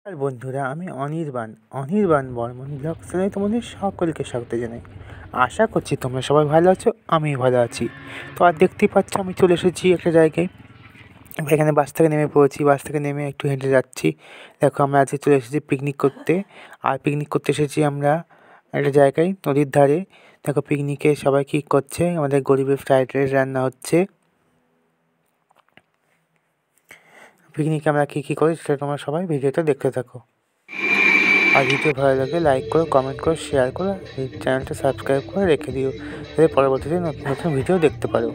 আর বন্ধুরা, আমি অনির্বাণ বর্মন ব্লগ চ্যানেলে তোমাদের সকলকে স্বাগত জানাই। আশা করছি তোমরা সবাই ভালো আছো, আমি ভালো আছি। তো আর দেখতেই পাচ্ছ, আমি চলে এসেছি একটা জায়গায়। এখানে বাস থেকে নেমে পড়েছি, বাস থেকে নেমে একটু হেঁটে যাচ্ছি। দেখো, আমরা আজকে চলে এসেছি পিকনিক করতে। আর পিকনিক করতে এসেছি আমরা একটা জায়গায়, নদীর ধারে। দেখো, পিকনিকে সবাই কী করছে, আমাদের গরিবের ফ্রাইড রাইস রান্না হচ্ছে। পিকনিকে আমরা কী কী করি সেটা তোমরা সবাই ভিডিওটা দেখতে থাকো। আর ভিডিও ভালো লাগলে লাইক করো, কমেন্ট করো, শেয়ার করো, এই চ্যানেলটা সাবস্ক্রাইব করে রেখে দিও, যাতে পরবর্তীতে নতুন নতুন ভিডিও দেখতে পারো।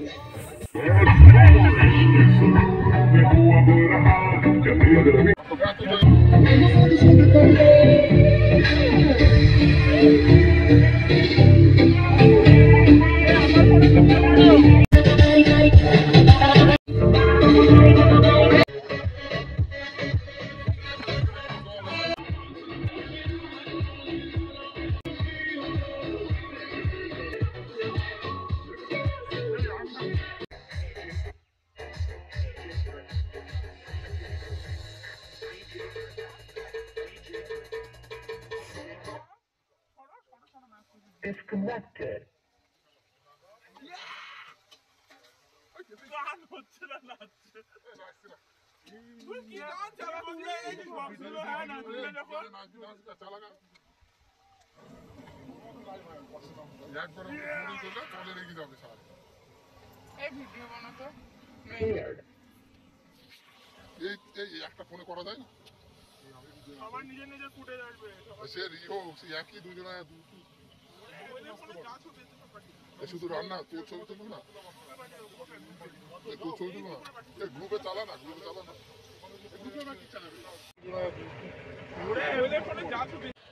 Disconnected. একটা ফোনে করা যায় না, সবার নিজের নিজের ফুটেজ আসবে, সে একই দুজনে শুধু রান্না। তোর ছবি তুলবো না, তোর ছবি তুলবো না, গ্রুপে চালা না,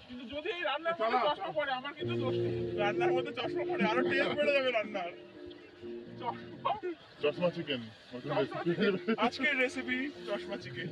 কিন্তু যদি এই রান্নার মধ্যে চশমা পড়ে, আমার কিন্তু দোষ নেই। রান্নার মধ্যে চশমা পড়ে আরো টেস্ট বেড়ে যাবে রান্নার। চশমা চিকেন আজকের রেসিপি, চশমা চিকেন।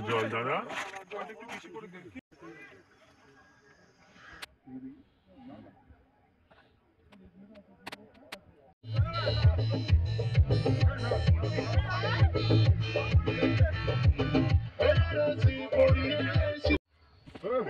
জল দাদা একটু বেশি করে দেন। হ্যাঁ,